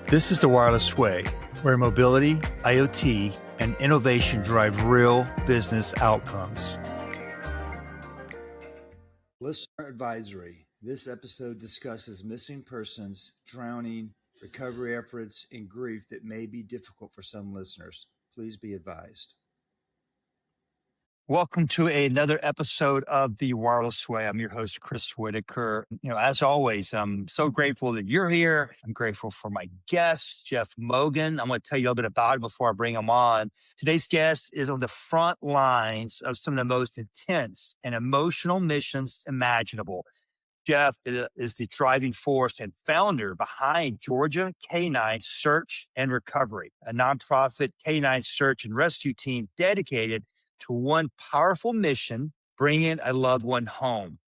This is the wireless way, where mobility, IoT, and innovation drive real business outcomes. Listener advisory. This episode discusses missing persons, drowning, recovery efforts, and grief that may be difficult for some listeners. Please be advised. Welcome to another episode of The Wireless Way. I'm your host, Chris Whitaker. As always, I'm so grateful that you're here. I'm grateful for my guest, Jeff Mogan. I'm going to tell you a little bit about him before I bring him on. Today's guest is on the front lines of some of the most intense and emotional missions imaginable. Jeff is the driving force and founder behind Georgia Canine Search and Recovery, a nonprofit canine search and rescue team dedicated to one powerful mission, bringing a loved one home.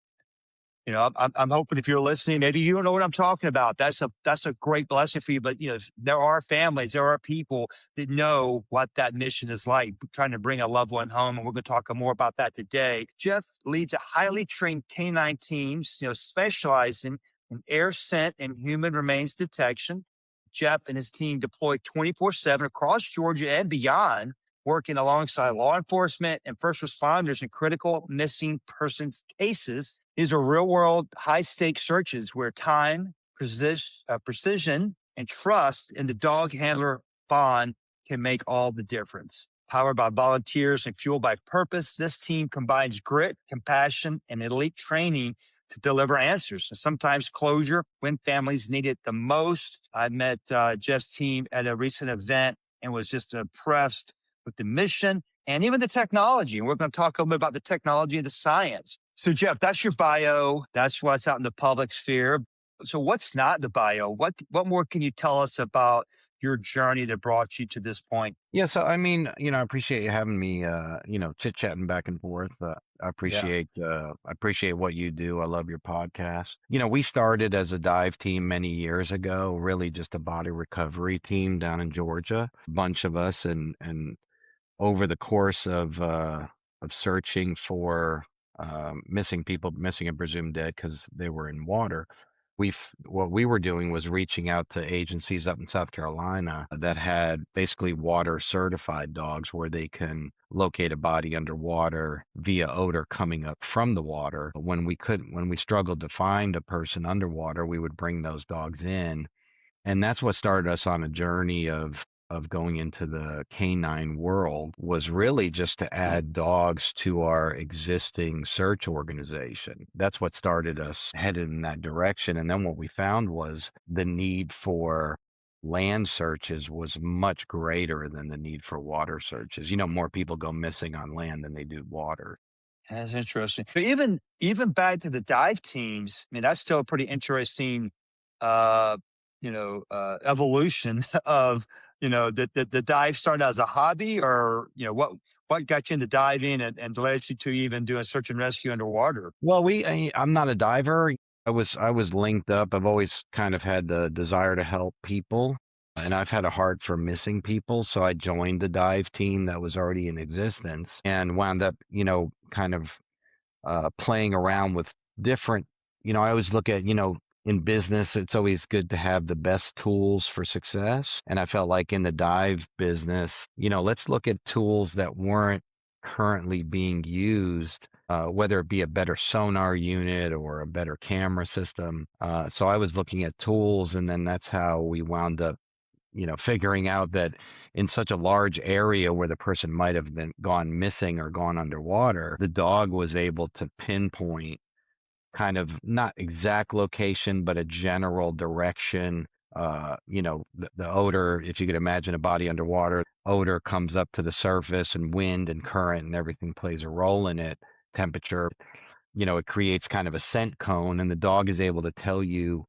I'm hoping if you're listening, maybe you don't know what I'm talking about. That's a great blessing for you. But there are families, there are people that know what that mission is like, trying to bring a loved one home, and we're going to talk more about that today. Jeff leads a highly trained canine teams, specializing in air scent and human remains detection. Jeff and his team deploy 24/7 across Georgia and beyond, working alongside law enforcement and first responders in critical missing persons cases. These are real-world, high-stakes searches where time, precision, and trust in the dog handler bond can make all the difference. Powered by volunteers and fueled by purpose, this team combines grit, compassion, and elite training to deliver answers, and sometimes closure when families need it the most. I met Jeff's team at a recent event and was just impressed with the mission and even the technology. And we're going to talk a little bit about the technology and the science. So, Jeff, that's your bio. That's what's out in the public sphere. So what's not in the bio? What more can you tell us about your journey that brought you to this point? Yeah, so I appreciate you having me, chit-chatting back and forth. I appreciate what you do. I love your podcast. We started as a dive team many years ago, really just a body recovery team down in Georgia, a bunch of us, and over the course of searching for missing people, missing and presumed dead because they were in water. What we were doing was reaching out to agencies up in South Carolina that had basically water certified dogs where they can locate a body underwater via odor coming up from the water. When we struggled to find a person underwater, we would bring those dogs in. And that's what started us on a journey of going into the canine world, was really just to add dogs to our existing search organization. That's what started us headed in that direction. And then what we found was the need for land searches was much greater than the need for water searches. More people go missing on land than they do water. That's interesting. But even back to the dive teams, I mean, that's still a pretty interesting evolution of the dive started as a hobby, or what got you into diving and led you to even doing search and rescue underwater? Well, I'm not a diver. I was linked up. I've always kind of had the desire to help people, and I've had a heart for missing people. So I joined the dive team that was already in existence and wound up, kind of playing around with different, I always look at, in business, it's always good to have the best tools for success. And I felt like in the dive business, let's look at tools that weren't currently being used, whether it be a better sonar unit or a better camera system. So I was looking at tools, and then that's how we wound up, figuring out that in such a large area where the person might have gone missing or gone underwater, the dog was able to pinpoint kind of not exact location, but a general direction. The odor, if you could imagine a body underwater, odor comes up to the surface, and wind and current and everything plays a role in it. Temperature, it creates kind of a scent cone, and the dog is able to tell you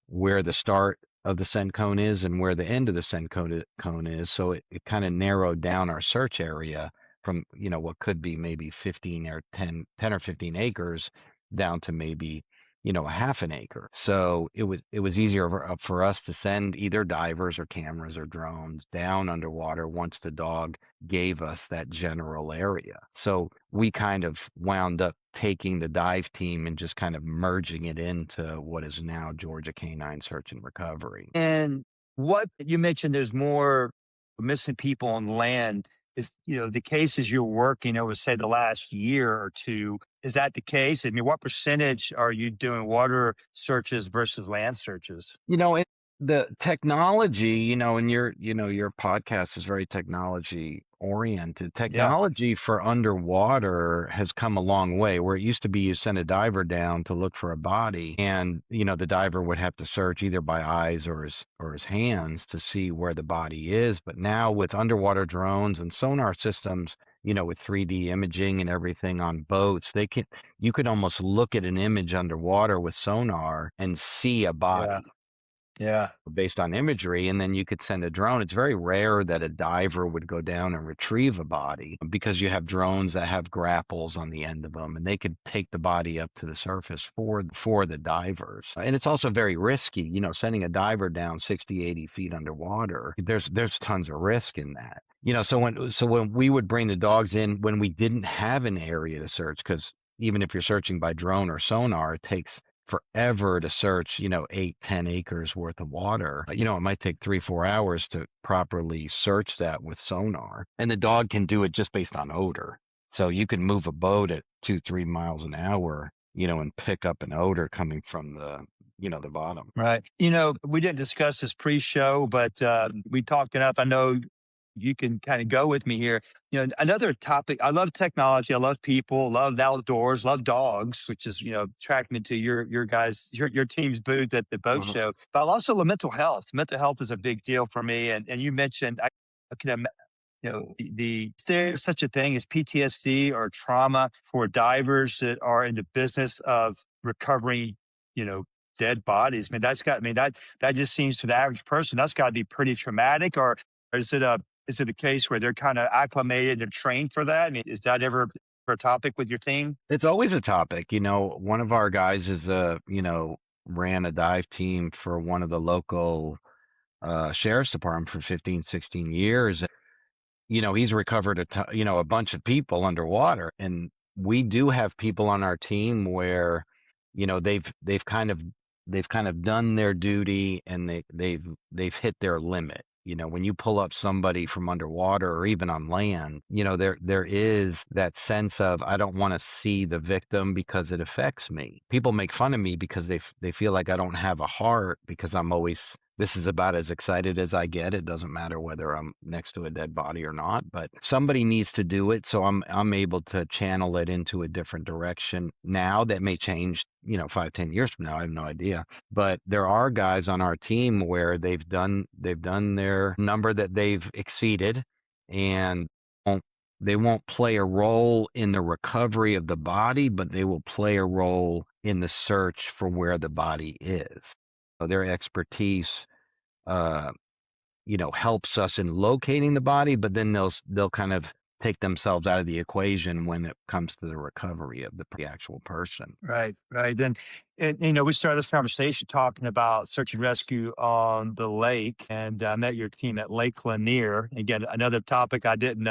where the start of the scent cone is and where the end of the scent cone is. So it kind of narrowed down our search area from, what could be maybe 15 or 10 or 15 acres down to maybe, a half an acre. So it was easier for us to send either divers or cameras or drones down underwater once the dog gave us that general area. So we kind of wound up taking the dive team and just kind of merging it into what is now Georgia Canine Search and Recovery. And What you mentioned, there's more missing people on land. Is the cases you're working over, say, the last year or two? Is that the case? I mean, what percentage are you doing water searches versus land searches? The technology, and your podcast is very technology oriented. Yeah, Technology for underwater has come a long way. Where it used to be you send a diver down to look for a body, and the diver would have to search either by eyes or his hands to see where the body is. But now with underwater drones and sonar systems, with 3D imaging and everything on boats, you could almost look at an image underwater with sonar and see a yeah, body yeah. based on imagery, and then you could send a drone. It's very rare that a diver would go down and retrieve a body because you have drones that have grapples on the end of them, and they could take the body up to the surface for the divers. And it's also very risky, sending a diver down 60, 80 feet underwater. There's tons of risk in that. So when we would bring the dogs in when we didn't have an area to search, because even if you're searching by drone or sonar, it takes forever to search, 8, 10 acres worth of water. It might take 3, 4 hours to properly search that with sonar. And the dog can do it just based on odor. So you can move a boat at 2, 3 miles an hour, and pick up an odor coming from the bottom. Right. We didn't discuss this pre-show, but we talked enough. I know you can kind of go with me here. Another topic. I love technology. I love people. Love the outdoors. Love dogs, which is attract me to your team's booth at the boat Mhm. show. But I also love mental health. Mental health is a big deal for me. And you mentioned I can there's such a thing as PTSD or trauma for divers that are in the business of recovering, you know, dead bodies. I mean, that just seems to the average person, that's got to be pretty traumatic. Or is it a case where they're kind of acclimated, they're trained for that? I mean, is that ever a topic with your team? It's always a topic. One of our guys ran a dive team for one of the local sheriff's department for 15, 16 years. He's recovered a bunch of people underwater, and we do have people on our team where, they've kind of done their duty, and they've hit their limit. When you pull up somebody from underwater or even on land, there is that sense of, I don't want to see the victim because it affects me. People make fun of me because they feel like I don't have a heart, because this is about as excited as I get. It doesn't matter whether I'm next to a dead body or not, but somebody needs to do it. So I'm able to channel it into a different direction now. That may change, 5, 10 years from now. I have no idea. But there are guys on our team where they've done their number that they've exceeded, and won't- they won't play a role in the recovery of the body, but they will play a role in the search for where the body is. So their expertise, uh, helps us in locating the body, but then they'll kind of take themselves out of the equation when it comes to the recovery of the actual person. Right, right. And we started this conversation talking about search and rescue on the lake, and I met your team at Lake Lanier. Again, another topic I didn't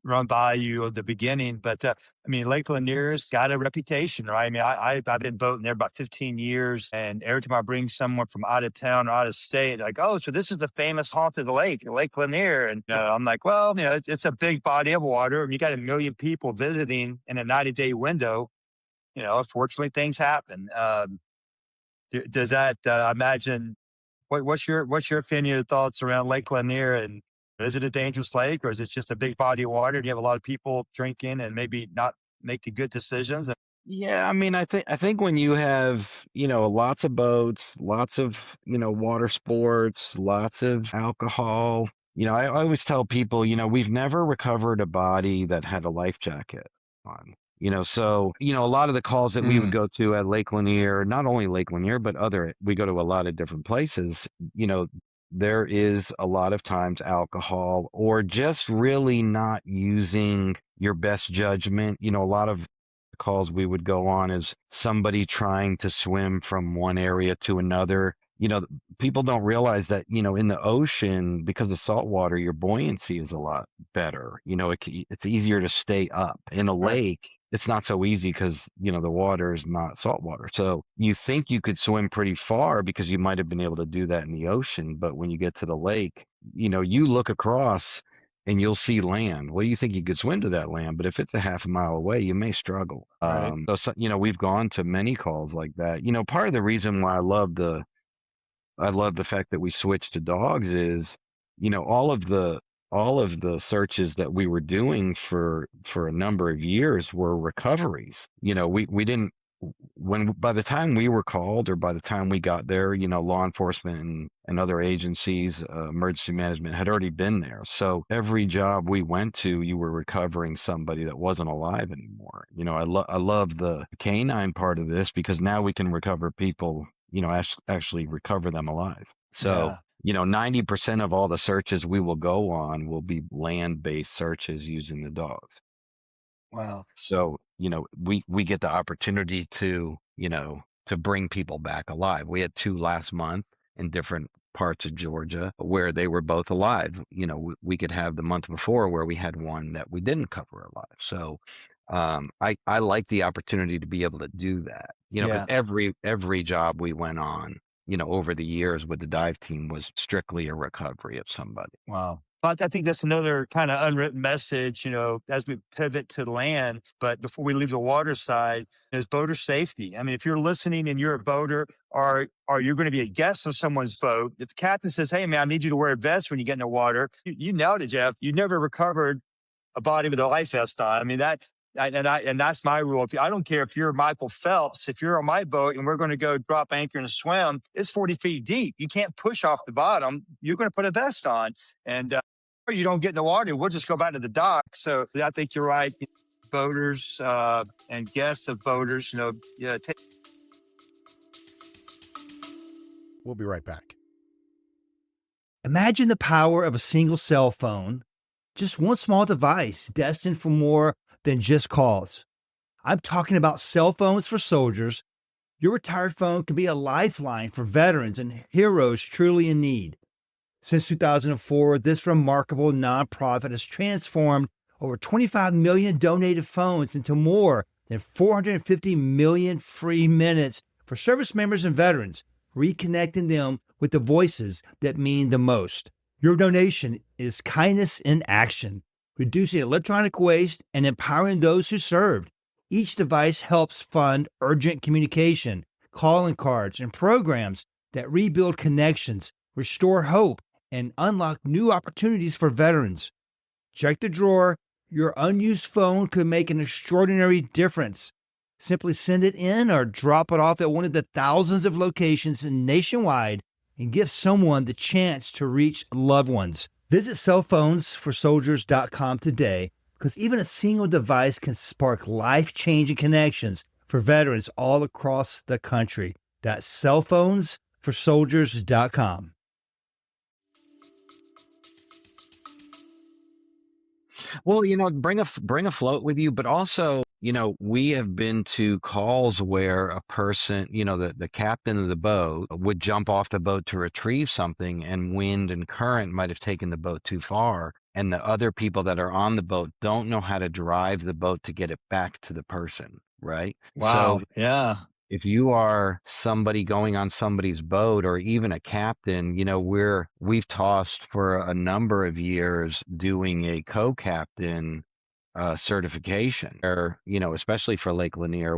run by you at the beginning, but I mean, Lake Lanier's got a reputation, right? I mean, I've been boating there about 15 years, and every time I bring someone from out of town or out of state, like, oh, so this is the famous haunted lake, Lake Lanier, and I'm like, well, it's a big body of water, and you got a million people visiting in a 90-day window. Unfortunately, things happen. Does that? I imagine. What's your opinion or thoughts around Lake Lanier? And is it a dangerous lake, or is it just a big body of water? Do you have a lot of people drinking and maybe not making good decisions? Yeah, I mean, I think when you have, lots of boats, lots of, water sports, lots of alcohol, I always tell people, we've never recovered a body that had a life jacket on. So, a lot of the calls that we would Mm, go to at Lake Lanier, not only Lake Lanier, but we go to a lot of different places, there is a lot of times alcohol or just really not using your best judgment. A lot of calls we would go on is somebody trying to swim from one area to another. People don't realize that, in the ocean, because of salt water, your buoyancy is a lot better. It's easier to stay up. In a right. lake, it's not so easy because, the water is not salt water. So you think you could swim pretty far because you might have been able to do that in the ocean. But when you get to the lake, you look across and you'll see land. Well, you think you could swim to that land, but if it's a half a mile away, you may struggle. Right. We've gone to many calls like that. Part of the reason why I love the fact that we switched to dogs is, all of the searches that we were doing for a number of years were recoveries. We didn't when by the time we were called or by the time we got there, law enforcement and other agencies, emergency management had already been there. So every job we went to, you were recovering somebody that wasn't alive anymore. I love the canine part of this because now we can recover people, actually recover them alive. So, Yeah. 90% of all the searches we will go on will be land-based searches using the dogs. Wow. So, we get the opportunity to bring people back alive. We had two last month in different parts of Georgia where they were both alive. We could have the month before where we had one that we didn't cover alive. So, I like the opportunity to be able to do that. Because Yeah. every job we went on, over the years with the dive team was strictly a recovery of somebody. Wow. But I think that's another kind of unwritten message, as we pivot to land. But before we leave the water side, is boater safety. I mean, if you're listening and you're a boater, or you're going to be a guest on someone's boat, if the captain says, "Hey, man, I need you to wear a vest when you get in the water," you nailed it, Jeff. You never recovered a body with a life vest on. I mean and that's my rule. I don't care if you're Michael Phelps, if you're on my boat and we're going to go drop anchor and swim, it's 40 feet deep. You can't push off the bottom. You're going to put a vest on, and or you don't get in the water. We'll just go back to the dock. So I think you're right. Boaters and guests of boaters, yeah, We'll be right back. Imagine the power of a single cell phone, just one small device destined for more than just calls. I'm talking about cell phones for soldiers. Your retired phone can be a lifeline for veterans and heroes truly in need. Since 2004, this remarkable nonprofit has transformed over 25 million donated phones into more than 450 million free minutes for service members and veterans, reconnecting them with the voices that mean the most. Your donation is kindness in action, reducing electronic waste and empowering those who served. Each device helps fund urgent communication, calling cards, and programs that rebuild connections, restore hope, and unlock new opportunities for veterans. Check the drawer. Your unused phone could make an extraordinary difference. Simply send it in or drop it off at one of the thousands of locations nationwide and give someone the chance to reach loved ones. Visit cellphonesforsoldiers.com today because even a single device can spark life-changing connections for veterans all across the country. That's cellphonesforsoldiers.com. Well, bring a float with you, but also, we have been to calls where a person, the captain of the boat would jump off the boat to retrieve something, and wind and current might have taken the boat too far, and the other people that are on the boat don't know how to drive the boat to get it back to the person, right? So wow. Yeah. if you are somebody going on somebody's boat or even a captain, we've tossed for a number of years doing a co-captain certification, or, especially for Lake Lanier,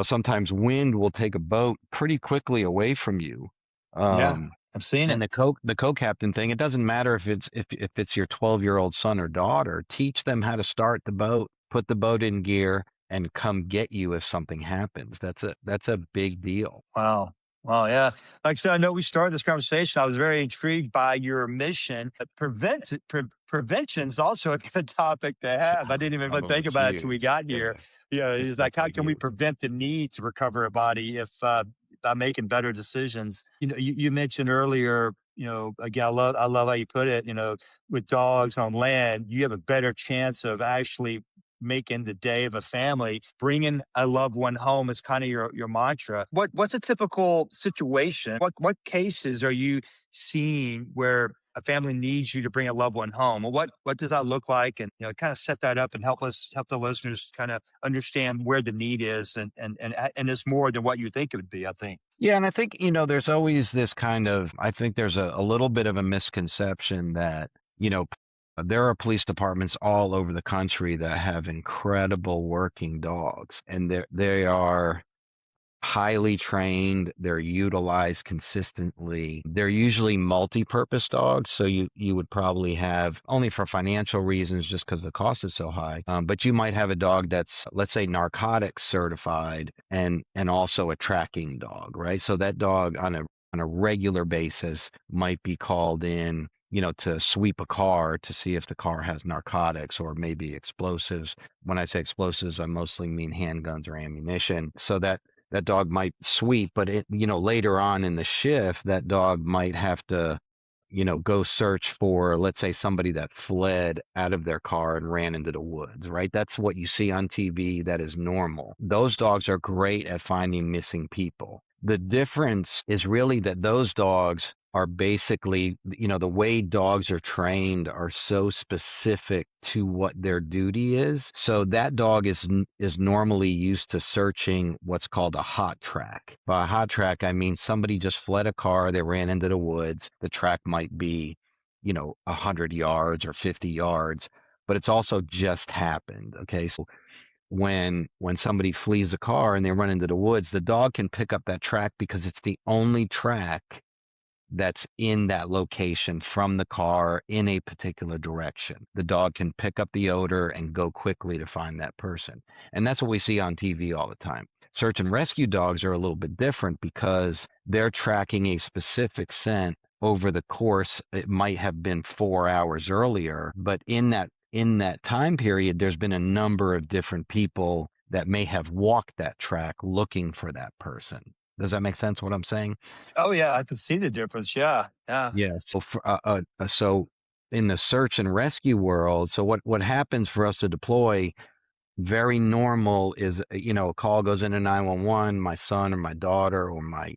sometimes wind will take a boat pretty quickly away from you. Yeah. I've seen And it. the co-captain thing, it doesn't matter if it's your 12-year-old son or daughter, teach them how to start the boat, put the boat in gear, and come get you if something happens. That's a big deal. Wow. Wow. Yeah. Like I said, I know we started this conversation. I was very intrigued by your mission. Prevention is also a good topic to have. I didn't even Oh, think it's about it till we huge. got Yeah, here. Yeah. it's It's like, how definitely can we huge. prevent the need to recover a body if, by making better decisions? You mentioned earlier, again, I love how you put it, with dogs on land, you have a better chance of actually making the day of a family. Bringing a loved one home is kind of your mantra. What's a typical situation? What cases are you seeing where a family needs you to bring a loved one home. Well, what does that look like? And kind of set that up and help the listeners kind of understand where the need is, and it's more than what you think it would be, I think. Yeah, and I think, there's always this kind of, I think there's a little bit of a misconception that, there are police departments all over the country that have incredible working dogs, and they are highly trained. They're utilized consistently. They're usually multi-purpose dogs, so you would probably have, only for financial reasons, just because the cost is so high. But you might have a dog that's, let's say, narcotics certified and also a tracking dog, right? So that dog on a regular basis might be called in, to sweep a car to see if the car has narcotics or maybe explosives. When I say explosives, I mostly mean handguns or ammunition. So that dog might sweep, but later on in the shift, that dog might have to, go search for, let's say, somebody that fled out of their car and ran into the woods, right? That's what you see on TV. That is normal. Those dogs are great at finding missing people. The difference is really that those dogs are basically, the way dogs are trained are so specific to what their duty is. So that dog is normally used to searching what's called a hot track. By a hot track, I mean somebody just fled a car, they ran into the woods. The track might be, 100 yards or 50 yards, but it's also just happened. Okay. So when somebody flees a car and they run into the woods, the dog can pick up that track because it's the only track that's in that location from the car in a particular direction. The dog can pick up the odor and go quickly to find that person. And that's what we see on TV all the time. Search and rescue dogs are a little bit different because they're tracking a specific scent over the course. It might have been 4 hours earlier, but in that time period, there's been a number of different people that may have walked that track looking for that person. Does that make sense what I'm saying? Oh yeah, I can see the difference. Yeah, yeah. Yeah. So in the search and rescue world, so what happens for us to deploy, very normal is, a call goes into 911. My son or my daughter or my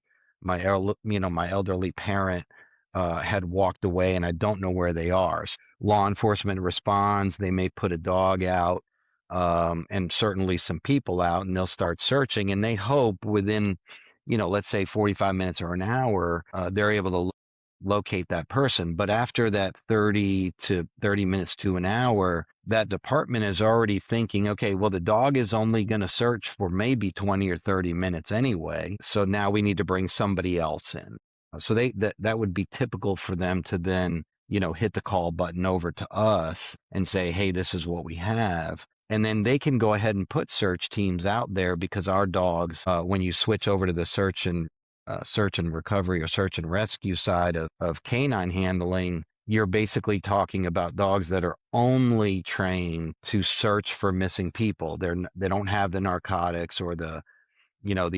elderly parent had walked away, and I don't know where they are. Law enforcement responds. They may put a dog out, and certainly some people out, and they'll start searching. And they hope within, let's say 45 minutes or an hour, they're able to locate that person. But after that 30 minutes to an hour, that department is already thinking, okay, well, the dog is only going to search for maybe 20 or 30 minutes anyway. So now we need to bring somebody else in. So that would be typical for them to then, hit the call button over to us and say, hey, this is what we have. And then they can go ahead and put search teams out there, because our dogs, when you switch over to the search and recovery or search and rescue side of canine handling, you're basically talking about dogs that are only trained to search for missing people. They don't have the narcotics or the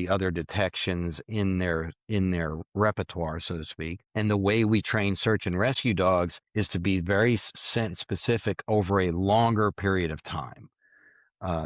other detections in their repertoire, so to speak. And the way we train search and rescue dogs is to be very scent specific over a longer period of time.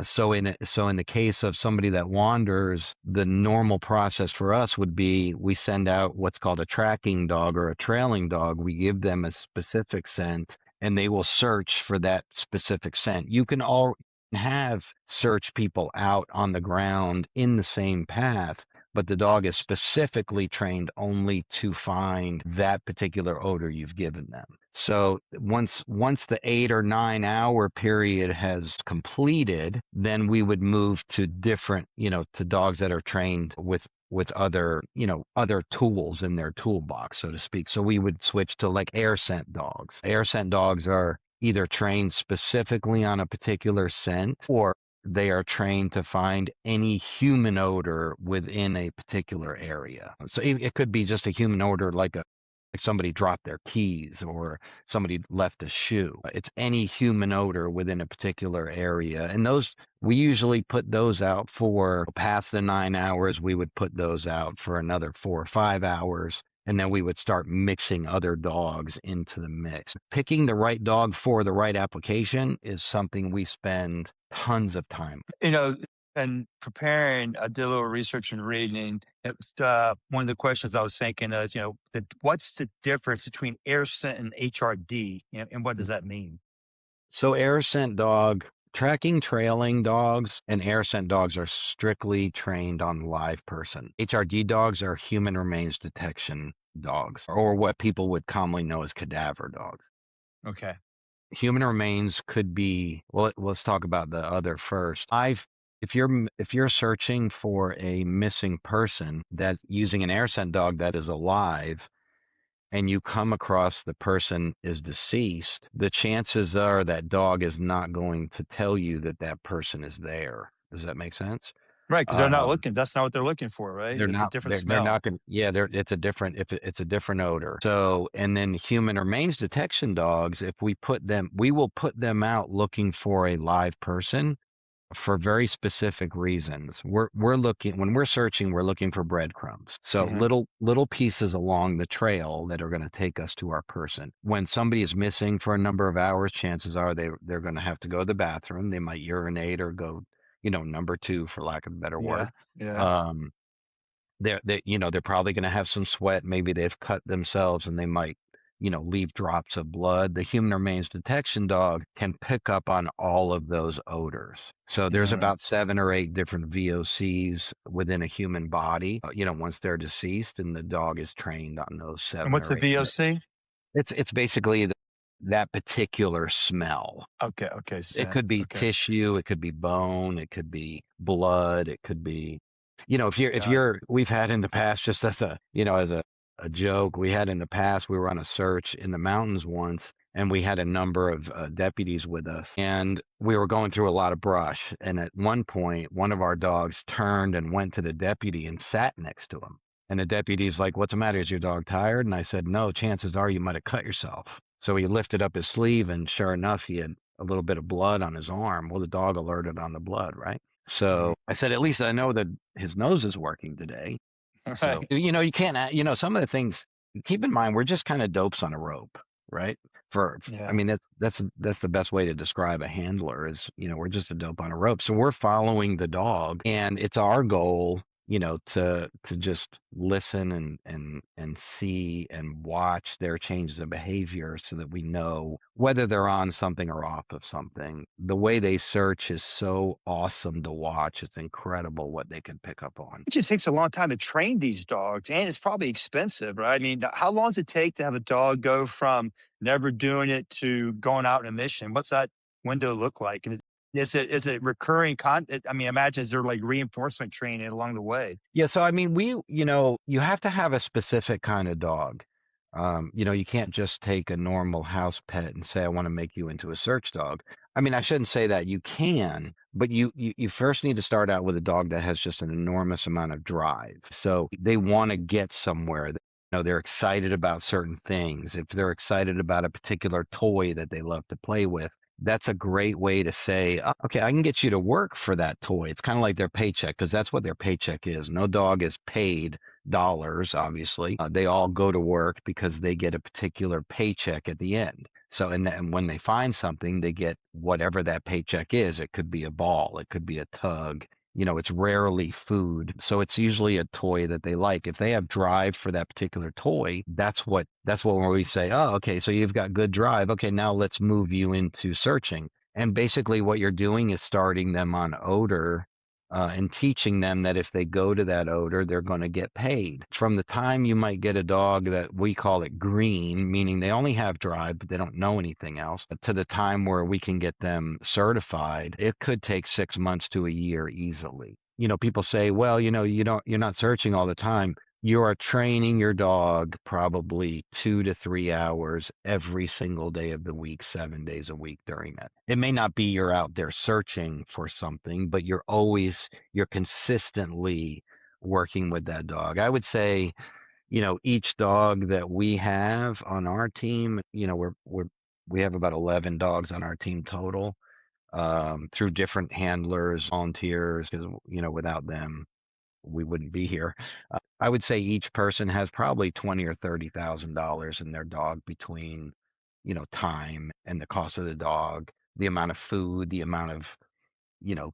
So in the case of somebody that wanders, the normal process for us would be we send out what's called a tracking dog or a trailing dog. We give them a specific scent, and they will search for that specific scent. You can all have search people out on the ground in the same path, but the dog is specifically trained only to find that particular odor you've given them. So once the 8 or 9 hour period has completed, then we would move to different, to dogs that are trained with other, other tools in their toolbox, so to speak. So we would switch to like air scent dogs. Air scent dogs are either trained specifically on a particular scent, or they are trained to find any human odor within a particular area. So it could be just a human odor, like somebody dropped their keys or somebody left a shoe. It's any human odor within a particular area. And we usually put those out for past the 9 hours. We would put those out for another 4 or 5 hours. And then we would start mixing other dogs into the mix. Picking the right dog for the right application is something we spend tons of time. And preparing, I did a little research and reading. It was, one of the questions I was thinking is, what's the difference between air scent and HRD, and what does that mean? So air scent dog, tracking trailing dogs and air scent dogs are strictly trained on live person. HRD dogs are human remains detection dogs, or what people would commonly know as cadaver dogs. Okay. Human remains could be, well, let's talk about the other first. If you're searching for a missing person that using an air scent dog that is alive, and you come across the person is deceased, the chances are that dog is not going to tell you that that person is there. Does that make sense? Right, because they're not Um, looking. That's not what they're looking for, right? they're It's a not. different They're smell. not going. Yeah, it's a different. If it's a different odor. So, and then human remains detection dogs. If we put them, we will put them out looking for a live person for very specific reasons. We're looking when we're searching, we're looking for breadcrumbs. So Hmm. little pieces along the trail that are going to take us to our person. When somebody is missing for a number of hours, chances are they're going to have to go to the bathroom. They might urinate or go, number two for lack of a better word. Yeah. Yeah. Um, they're probably going to have some sweat. Maybe they've cut themselves and they might, leave drops of blood. The human remains detection dog can pick up on all of those odors. So there's Yeah. about 7 or 8 different VOCs within a human body, once they're deceased, and the dog is trained on those And seven what's or the eight. VOC? It's basically that particular smell. Okay. Okay. It Scent. could be Okay. tissue, it could be bone, it could be blood, it could be, if Got it. you're, we've had in the past, just as a joke, we had in the past, we were on a search in the mountains once, and we had a number of deputies with us, and we were going through a lot of brush. And at one point, one of our dogs turned and went to the deputy and sat next to him. And the deputy's like, "What's the matter? Is your dog tired?" And I said, "No, chances are you might have cut yourself." So he lifted up his sleeve, and sure enough, he had a little bit of blood on his arm. Well, the dog alerted on the blood, right? Hmm. So I said, at least I know that his nose is working today. All So, right. you can't, some of the things, keep in mind, we're just kind of dopes on a rope, right? I Yeah. mean, that's the best way to describe a handler is, we're just a dope on a rope. So we're following the dog, and it's our goal, to just listen and see and watch their changes of behavior so that we know whether they're on something or off of something. The way they search is so awesome to watch. It's incredible what they can pick up on. It just takes a long time to train these dogs, and it's probably expensive, right? I mean, how long does it take to have a dog go from never doing it to going out on a mission? What's that window look like? And is it recurring content? I mean, imagine is there like reinforcement training along the way? Yeah, so I mean, you have to have a specific kind of dog. You can't just take a normal house pet and say, I want to make you into a search dog. I mean, I shouldn't say that. You can, but you first need to start out with a dog that has just an enormous amount of drive. So they want to get somewhere. They're excited about certain things. If they're excited about a particular toy that they love to play with, that's a great way to say, "Oh, okay, I can get you to work for that toy." It's kind of like their paycheck, because that's what their paycheck is. No dog is paid dollars, obviously. They all go to work because they get a particular paycheck at the end. So, and when they find something, they get whatever that paycheck is. It could be a ball, it could be a tug. It's rarely food. So it's usually a toy that they like. If they have drive for that particular toy, that's what we say, "Oh, okay, so you've got good drive. Okay, now let's move you into searching." And basically what you're doing is starting them on odor, and teaching them that if they go to that odor, they're going to get paid. From the time you might get a dog that we call it green, meaning they only have drive, but they don't know anything else, to the time where we can get them certified, it could take 6 months to a year easily. People say, well, you're not searching all the time. You are training your dog probably 2 to 3 hours every single day of the week, 7 days a week during that. It may not be you're out there searching for something, but you're consistently working with that dog. I would say, each dog that we have on our team, we have about 11 dogs on our team total, through different handlers, volunteers, because, without them, we wouldn't be here. I would say each person has probably 20 or $30,000 in their dog between, time and the cost of the dog, the amount of food, the amount of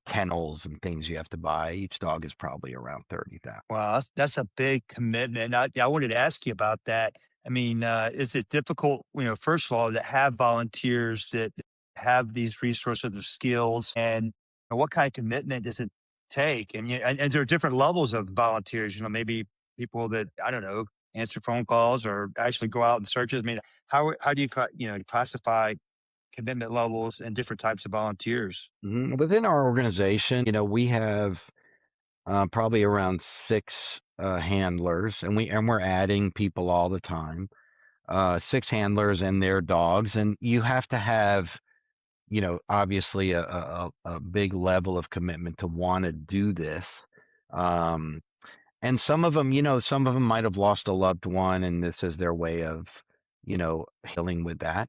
kennels and things you have to buy. Each dog is probably around 30,000. Wow, that's a big commitment. I wanted to ask you about that. I mean, is it difficult, first of all, to have volunteers that have these resources or skills, and what kind of commitment does it take? And there are different levels of volunteers. Maybe people that I don't know answer phone calls or actually go out and searches. I mean, how do you classify commitment levels and different types of volunteers? Within our organization, we have probably around 6 handlers, and we're adding people all the time. 6 handlers and their dogs, and you have to have obviously a big level of commitment to want to do this. Um, and some of them might have lost a loved one, and this is their way of, healing with that.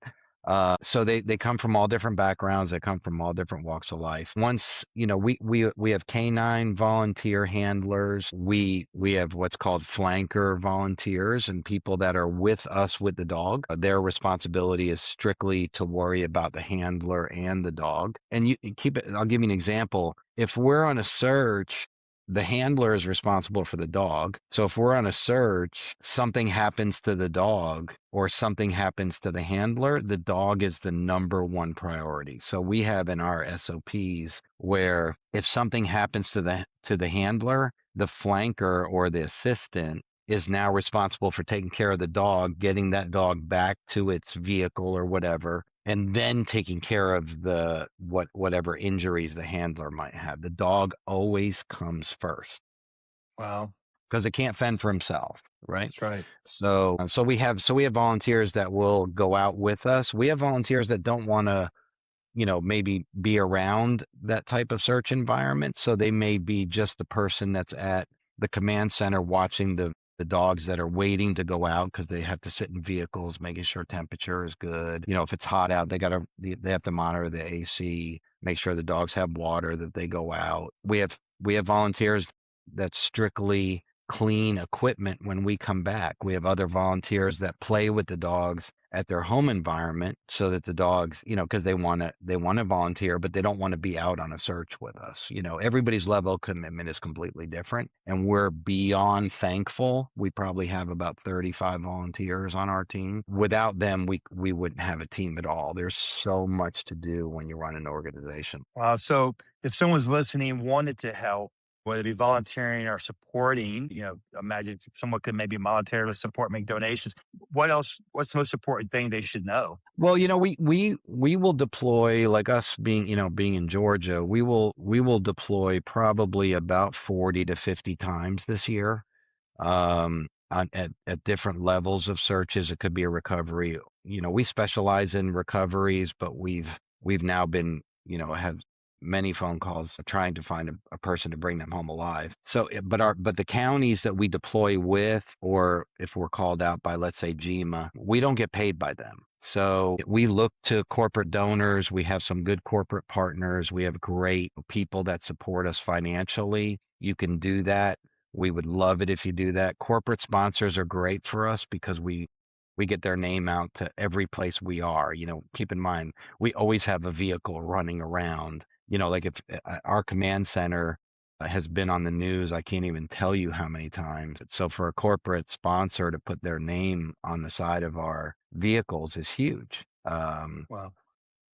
So they come from all different backgrounds. They come from all different walks of life. Once, we have canine volunteer handlers. We have what's called flanker volunteers and people that are with us with the dog. Their responsibility is strictly to worry about the handler and the dog. And you keep it. I'll give you an example. If we're on a search, the handler is responsible for the dog. So if we're on a search, something happens to the dog or something happens to the handler, the dog is the number one priority. So we have in our SOPs where if something happens to the handler, the flanker or the assistant is now responsible for taking care of the dog, getting that dog back to its vehicle or whatever, and then taking care of whatever injuries the handler might have. The dog always comes first Wow, because it can't fend for himself, right? that's right. So we have volunteers that will go out with us. We have volunteers that don't want to, maybe be around that type of search environment. So they may be just the person that's at the command center watching the dogs that are waiting to go out because they have to sit in vehicles, making sure temperature is good. If it's hot out, they have to monitor the AC, make sure the dogs have water, that they go out. We have volunteers that strictly clean equipment when we come back. We have other volunteers that play with the dogs at their home environment so that the dogs, because they want to volunteer, but they don't want to be out on a search with us. Everybody's level of commitment is completely different, and we're beyond thankful. We probably have about 35 volunteers on our team. Without them, we wouldn't have a team at all. There's so much to do when you run an organization. Wow. So if someone's listening, wanted to help, whether it be volunteering or supporting, imagine if someone could maybe monetarily support, make donations. What else? What's the most important thing they should know? Well, we will deploy, like us being in Georgia, we will deploy probably about 40 to 50 times this year. At different levels of searches. It could be a recovery. We specialize in recoveries, but we've now been, have many phone calls trying to find a person to bring them home alive. So, but the counties that we deploy with, or if we're called out by, let's say, GMA, we don't get paid by them. So we look to corporate donors. We have some good corporate partners. We have great people that support us financially. You can do that. We would love it if you do that. Corporate sponsors are great for us because we get their name out to every place we are. Keep in mind, we always have a vehicle running around. Like if our command center has been on the news, I can't even tell you how many times. So for a corporate sponsor to put their name on the side of our vehicles is huge. Wow.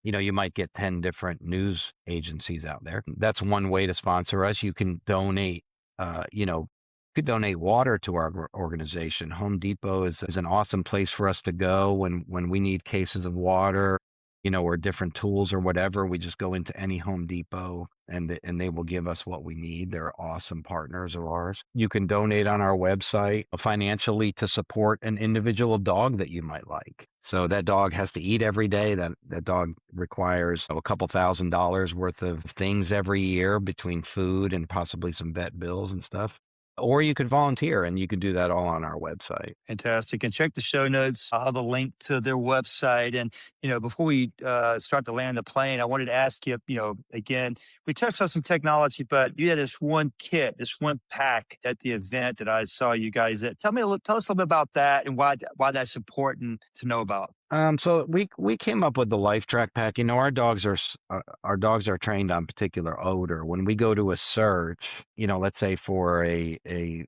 You might get 10 different news agencies out there. That's one way to sponsor us. You can donate, could donate water to our organization. Home Depot is an awesome place for us to go when we need cases of water, or different tools or whatever. We just go into any Home Depot and they will give us what we need. They're awesome partners of ours. You can donate on our website financially to support an individual dog that you might like. So that dog has to eat every day. That dog requires a couple $1,000s worth of things every year between food and possibly some vet bills and stuff. Or you could volunteer, and you can do that all on our website. Fantastic. And check the show notes. I'll have a link to their website. And, before we start to land the plane, I wanted to ask you, again, we touched on some technology, but you had this one kit, this one pack at the event that I saw you guys at. Tell us a little bit about that and why that's important to know about. So we came up with the Life Track pack. Our dogs are trained on particular odor. When we go to a search, let's say for I'm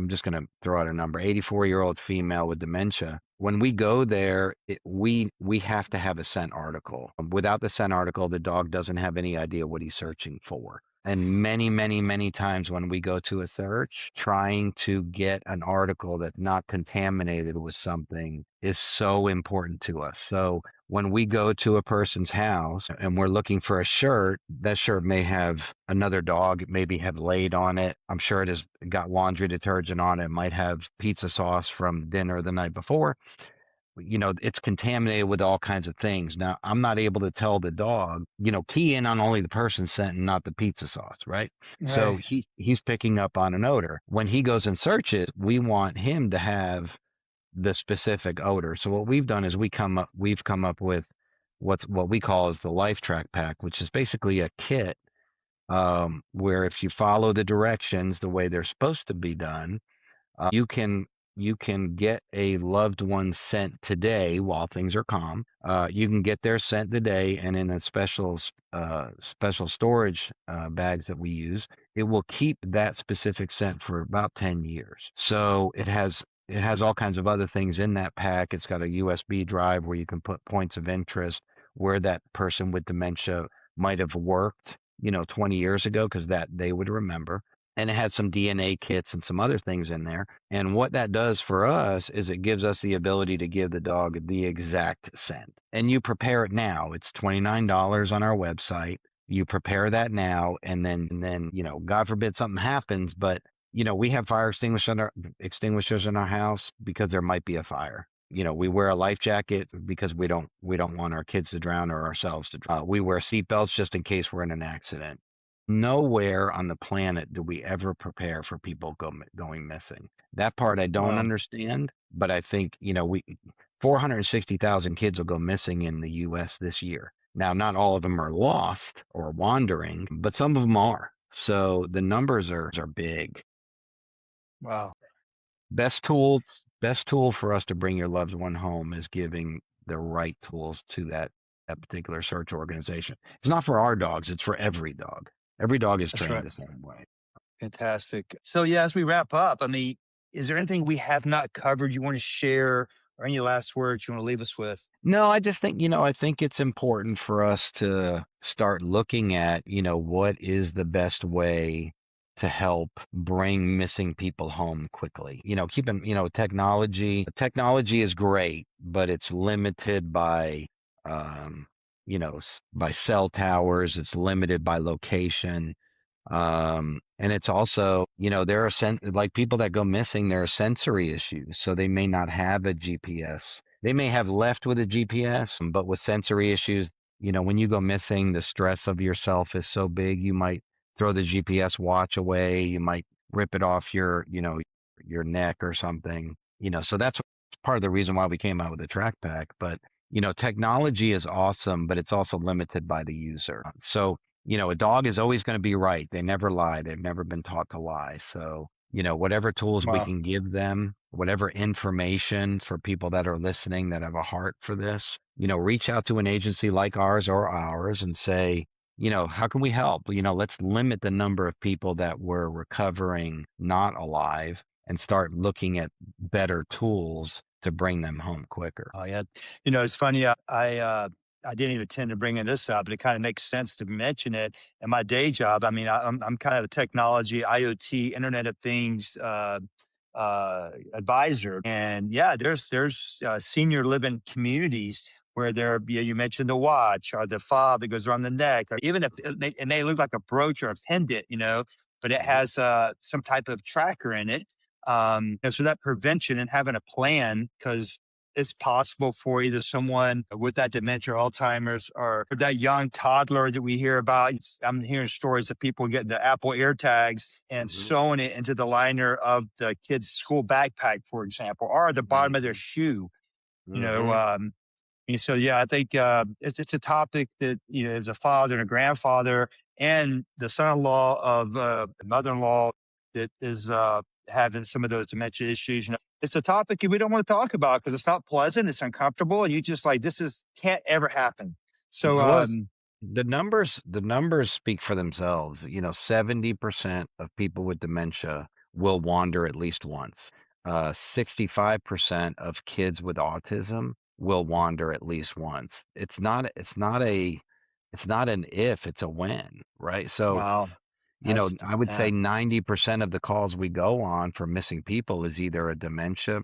just going to throw out a number, 84-year-old female with dementia. When we go there, we have to have a scent article. Without the scent article, the dog doesn't have any idea what he's searching for. And many, many, many times when we go to a search, trying to get an article that's not contaminated with something is so important to us. So when we go to a person's house and we're looking for a shirt, that shirt may have another dog, maybe have laid on it. I'm sure it has got laundry detergent on it. It might have pizza sauce from dinner the night before. It's contaminated with all kinds of things. Now, I'm not able to tell the dog, key in on only the person's scent and not the pizza sauce, right? So he's picking up on an odor. When he goes and searches, we want him to have the specific odor. So what we've done is we've come up with what we call is the Life Track pack, which is basically a kit where if you follow the directions the way they're supposed to be done, you can get a loved one scent today while things are calm. You can get their scent today, and in a special storage bags that we use, it will keep that specific scent for about 10 years. So it has all kinds of other things in that pack. It's got a USB drive where you can put points of interest where that person with dementia might have worked, 20 years ago, because that they would remember. And it has some DNA kits and some other things in there. And what that does for us is it gives us the ability to give the dog the exact scent. And you prepare it now. It's $29 on our website. You prepare that now, and then God forbid something happens, but we have fire extinguishers in our house because there might be a fire. We wear a life jacket because we don't want our kids to drown or ourselves to drown. We wear seatbelts just in case we're in an accident. Nowhere on the planet do we ever prepare for people going missing. That part I don't understand, but I think 460,000 kids will go missing in the U.S. this year. Now, not all of them are lost or wandering, but some of them are. So the numbers are big. Wow. Best tool for us to bring your loved one home is giving the right tools to that particular search organization. It's not for our dogs, it's for every dog. Every dog is trained the same way. Fantastic. So yeah, as we wrap up, is there anything we have not covered you want to share, or any last words you want to leave us with? No, I just think, I think it's important for us to start looking at, what is the best way to help bring missing people home quickly. Keeping, technology is great, but it's limited by, by cell towers. It's limited by location. And it's also, there are like people that go missing, there are sensory issues. So they may not have a GPS. They may have left with a GPS, but with sensory issues, when you go missing, the stress of yourself is so big, you might throw the GPS watch away. You might rip it off your neck or something, so that's part of the reason why we came out with the track pack. But, technology is awesome, but it's also limited by the user. So, a dog is always going to be right. They never lie. They've never been taught to lie. So, whatever tools we can give them, whatever information for people that are listening that have a heart for this, reach out to an agency like ours or ours and say, how can we help? Let's limit the number of people that were recovering not alive and start looking at better tools to bring them home quicker. Oh yeah. It's funny. I didn't even intend to bring in this up, but it kind of makes sense to mention it. In my day job, I'm kind of a technology, IoT, Internet of Things advisor, and yeah, there's senior living communities where you mentioned the watch or the fob that goes around the neck, or even if it may look like a brooch or a pendant, but it has some type of tracker in it. And so that prevention and having a plan, because it's possible for either someone with that dementia, Alzheimer's, or that young toddler that we hear about. I'm hearing stories of people getting the Apple AirTags and sewing it into the liner of the kid's school backpack, for example, or the bottom of their shoe. And so, yeah, I think it's a topic that, as a father and a grandfather and the son-in-law of the mother-in-law that is having some of those dementia issues, it's a topic we don't want to talk about because it's not pleasant, it's uncomfortable, and you just like this is can't ever happen. So Well, the numbers speak for themselves. 70% of people with dementia will wander at least once. 65% of kids with autism will wander at least once. It's not an if, it's a when, right? So, wow, that's I would yeah, say 90% of the calls we go on for missing people is either a dementia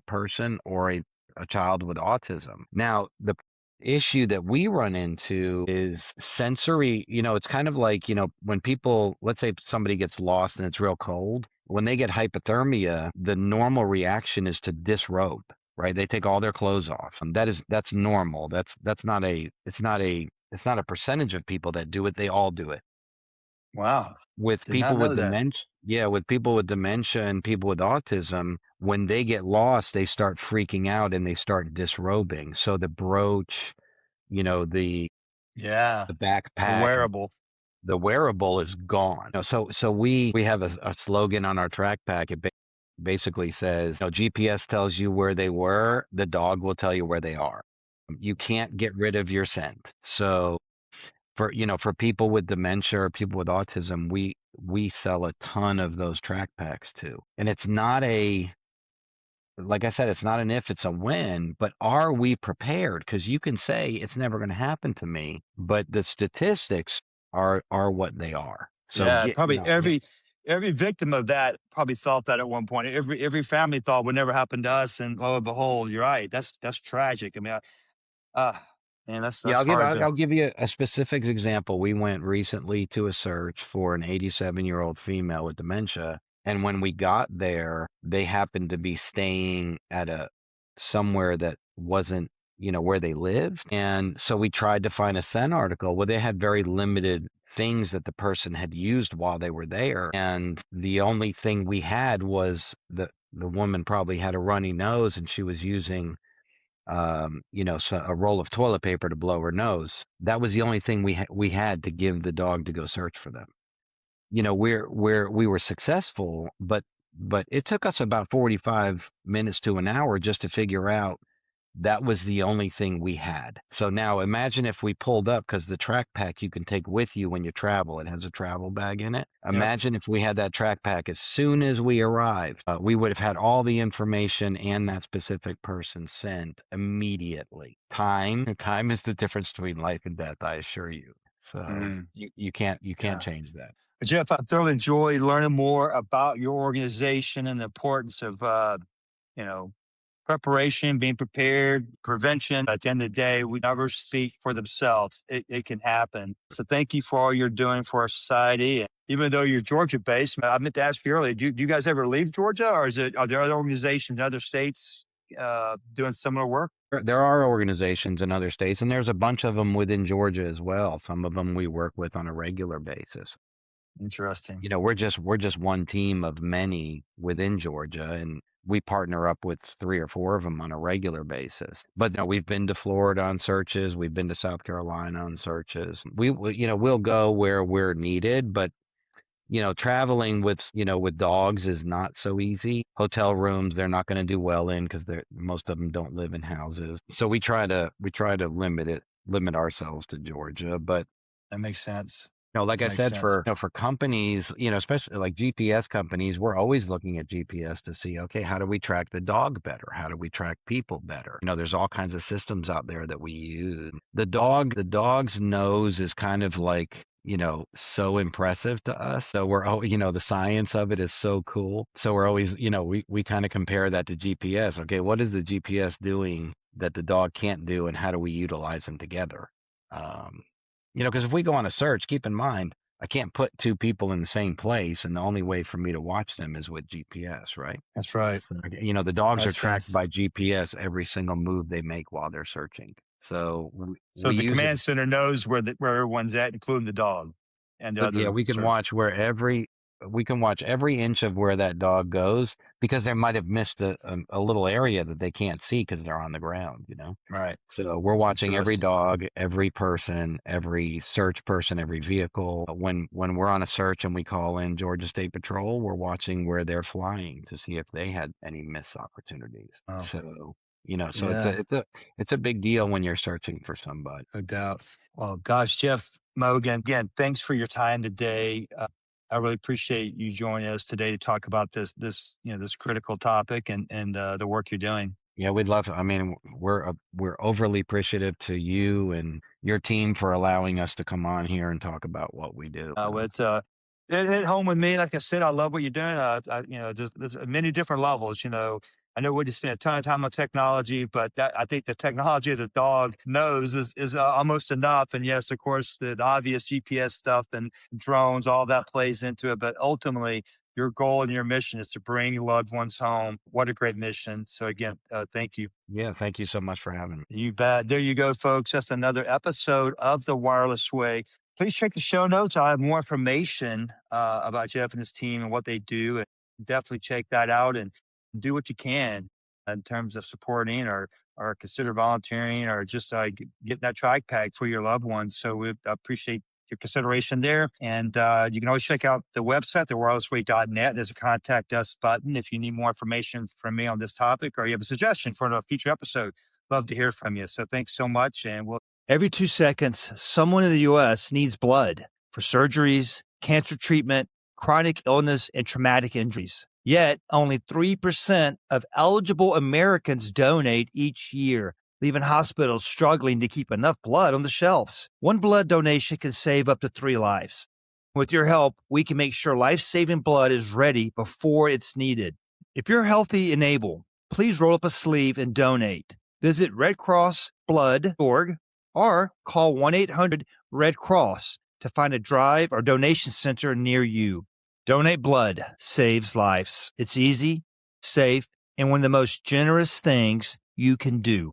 person or a child with autism. Now, the issue that we run into is sensory. It's kind of like, when people, let's say somebody gets lost and it's real cold, when they get hypothermia, the normal reaction is to disrobe, right? They take all their clothes off. And that's normal. It's not a percentage of people that do it. They all do it. wow, With did not people with know that. dementia, yeah, with people with dementia and people with autism, when they get lost, they start freaking out and they start disrobing. So the brooch, the Yeah, the the backpack, wearable. the wearable is gone. So we have a slogan on our track pack. It basically says, GPS tells you where they were, the dog will tell you where they are. You can't get rid of your scent. So for people with dementia or people with autism, we sell a ton of those track packs too. And it's not like I said, it's not an if, it's a when, but are we prepared? Because you can say it's never going to happen to me, but the statistics are what they are. So Yeah, probably every victim of that probably thought that at one point. Every family thought would never happen to us, and lo and behold, you're right. That's tragic. I mean, uh, man, yeah, that's I'll give hard I'll, to. I'll give you a specific example. We went recently to a search for an 87-year-old female with dementia, and when we got there, they happened to be staying at a somewhere that wasn't, where they lived. And so we tried to find a scent article. Well, they had very limited things that the person had used while they were there, and the only thing we had was the woman probably had a runny nose, and she was using so a roll of toilet paper to blow her nose. That was the only thing we had to give the dog to go search for them. We were successful, but it took us about 45 minutes to an hour just to figure out that was the only thing we had. So now imagine if we pulled up, because the track pack you can take with you when you travel. It has a travel bag in it. Yep. Imagine if we had that track pack as soon as we arrived. We would have had all the information and that specific person sent immediately. Time is the difference between life and death, I assure you. So Mm, you can't yeah. change that. Jeff, I thoroughly enjoy learning more about your organization and the importance of, you know, preparation, being prepared, prevention. At the end of the day, we never speak for themselves. It can happen. So thank you for all you're doing for our society. And even though you're Georgia based, I meant to ask you earlier, do you guys ever leave Georgia, or are there other organizations in other states doing similar work? There are organizations in other states, and there's a bunch of them within Georgia as well. Some of them we work with on a regular basis. Interesting. We're just one team of many within Georgia, and we partner up with 3 or 4 of them on a regular basis. But we've been to Florida on searches, we've been to South Carolina on searches. We'll go where we're needed, but traveling with dogs is not so easy. Hotel rooms they're not going to do well in because most of them don't live in houses. So we try to limit ourselves to Georgia, but That makes sense. like That I makes said, sense. for companies, especially like GPS companies, we're always looking at GPS to see, okay, how do we track the dog better? How do we track people better? There's all kinds of systems out there that we use. The dog's nose is kind of like, so impressive to us. So we're, the science of it is so cool. So we're always, we kind of compare that to GPS. Okay, what is the GPS doing that the dog can't do, and how do we utilize them together? Um, because if we go on a search, keep in mind, I can't put 2 people in the same place, and the only way for me to watch them is with GPS, right? That's right. So, the dogs are That's tracked fantastic. by GPS every single move they make while they're searching. So So we the use it. command center knows where everyone's at, including the dog and the But yeah, other we can search. watch where we can watch every inch of where that dog goes because they might have missed a little area that they can't see because they're on the ground, you know? Right. So we're watching every Interesting. dog, every person, every search person, every vehicle. When we're on a search and we call in Georgia State Patrol, we're watching where they're flying to see if they had any missed opportunities. Oh, So, you know, so yeah, it's a big deal when you're searching for somebody. no doubt. Well, gosh, Jeff Mogan, again, thanks for your time today. I really appreciate you joining us today to talk about this critical topic and the work you're doing. Yeah, we'd love to. I mean, we're overly appreciative to you and your team for allowing us to come on here and talk about what we do. With it hit home with me. Like I said, I love what you're doing. There's many different levels. I know we just spend a ton of time on technology, but I think the technology the dog knows is almost enough. And yes, of course, the obvious GPS stuff and drones, all that plays into it. But ultimately, your goal and your mission is to bring your loved ones home. What a great mission! So again, thank you. Yeah, thank you so much for having me. You bet. There you go, folks. That's another episode of The Wireless Way. Please check the show notes. I'll have more information about Jeff and his team and what they do. And definitely check that out and do what you can in terms of supporting or consider volunteering or just getting that track pack for your loved ones. So we appreciate your consideration there. And you can always check out the website, thewirelessway.net. There's a contact us button if you need more information from me on this topic or you have a suggestion for a future episode. Love to hear from you. So thanks so much. And we'll. Every 2 seconds, someone in the U.S. needs blood for surgeries, cancer treatment, chronic illness, and traumatic injuries. Yet, only 3% of eligible Americans donate each year, leaving hospitals struggling to keep enough blood on the shelves. One blood donation can save up to 3 lives. With your help, we can make sure life-saving blood is ready before it's needed. If you're healthy and able, please roll up a sleeve and donate. Visit redcrossblood.org or call 1-800-RED-CROSS to find a drive or donation center near you. Donate blood saves lives. It's easy, safe, and one of the most generous things you can do.